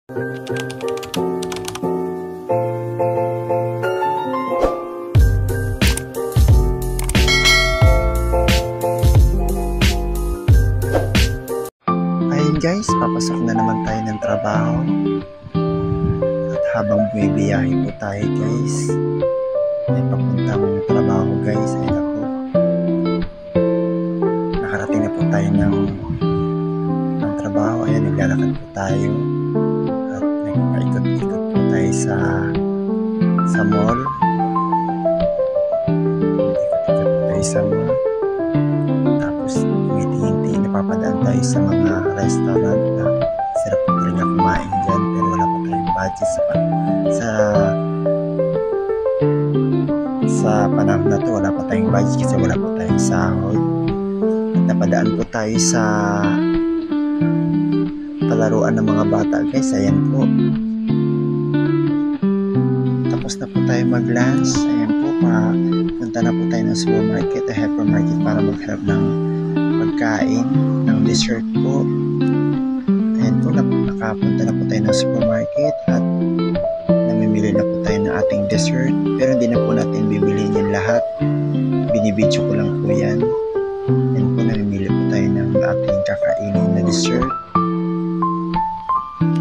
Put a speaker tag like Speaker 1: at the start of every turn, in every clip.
Speaker 1: Ayun guys, papasok na naman tayo ng trabaho. At habang bumibiyahe po tayo guys, may papuntang trabaho guys. Ay naku, nakarating na po tayo ng trabaho. Ayan, naglalakad po tayo. At nagpaikot-ikot po tayo sa mall. Ikot-ikot po tayo sa mall. Tapos tumitingin-tingin, napapadaan tayo sa mga restaurant na sarap po talaga kumain dyan, pero wala pa tayong budget sa panahon na to. Wala pa tayong budget kasi wala pa tayong sahod. At napadaan po tayo sa palaruan ng mga bata guys. Ayan po, tapos na po tayo mag-lunch. Ayan po, punta na po tayo ng supermarket, hypermarket, para maghanap ng pagkain, ng dessert po. Ayan po, nakapunta na po tayo ng supermarket at namimili na po tayo ng ating dessert, pero hindi na po natin bibiliin yan lahat, binibidyo ko lang po yan. Ayan po, namimili po tayo ng ating kakainin na dessert.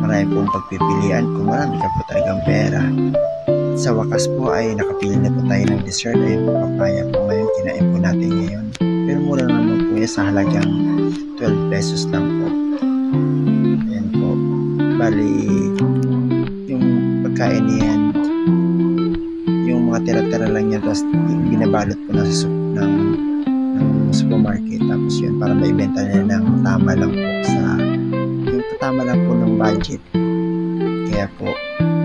Speaker 1: Marami pong pagpipilian kung marami ka po talagang pera. Sa wakas po ay nakapili na po tayo ng dessert. Ayun po, papaya po ngayon, kinain po natin ngayon, pero mura naman po yan, sa halagang 12 pesos lang po. Ayan po, bali yung pagkain niyan, yung mga tira-tira lang yan, tapos binabalot po na ng supermarket, tapos yun para maibenta nila ng tama lang po yung tama lang po ng budget. Kaya po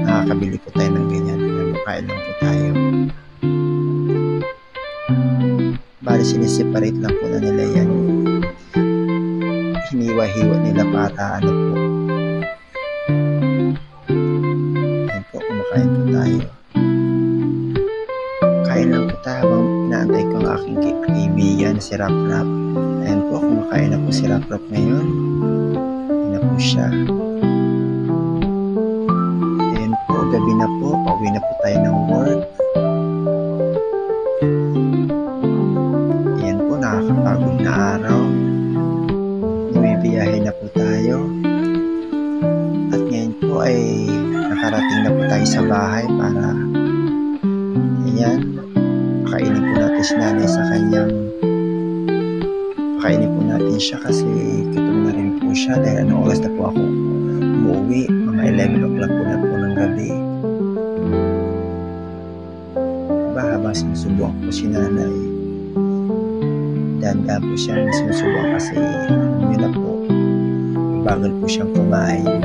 Speaker 1: nakakabili po tayo ng ganyan, makain lang po tayo. Bali sineseparate lang po na nila yan, hiniwa-hiwa nila para ano po. Ayan po, kumakain po tayo. Kain lang po tayo habang inaantay ko ang aking kaibigan si Rap-Rap. Ayan po, kumakain na po si Rap-Rap ngayon. Ayan na po siya. Ayan po, gabi na po, pauwi na po tayo ng work. Ayan po, nakakapagod na araw. Bumibiyahe na po tayo. At ngayon po ay nakarating na po tayo sa bahay para ayan, pakainin po natin si nanay sa kanyang, pakainin po natin siya kasi gutom na rin po siya dahil anong oras na po ako umuwi, mga 11 o'clock po na po ng gabi. Diba, habang sinusubuan po si nanay, dahan-dahan po siya sinusubuan kasi yun na po, bagal po siyang kumain.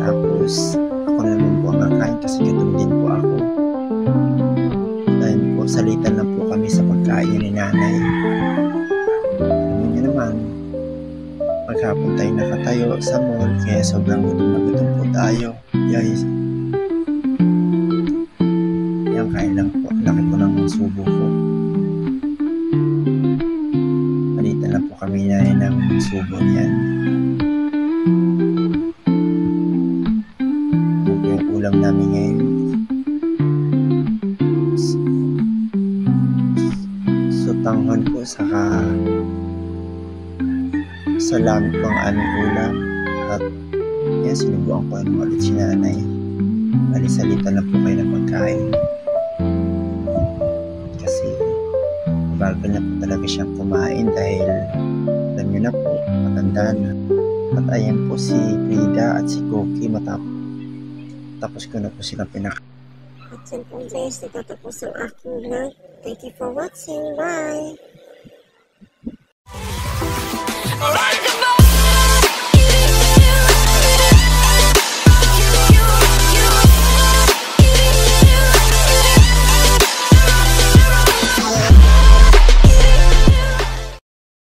Speaker 1: Tapos ako naman po ang kakain kasi gutom din po ako. Dahil po salitan lang po kami sa pagkain ni nanay. Alam niyo naman, maghapon tayo nakatayo sa mall, kaya sobrang gutom na gutom po tayo guys. Yan, kain lang po, laki po ng subo ko. Palitan lang po kami ng subo niyan. Ulam namin ngayon, sutanghon po saka salami po ang aming ulam. At yan, sinubuan ko ano ulit si nanay, alisalita lang po kayo ng pagkain kasi bagal na po talaga siyang kumain dahil alam nyo na po, matanda na. At ayan po si Frida at si Cookie, tapos ko na po silang pinaka.
Speaker 2: At yan po guys, natatapos ang aking vlog. Thank you for watching. Bye!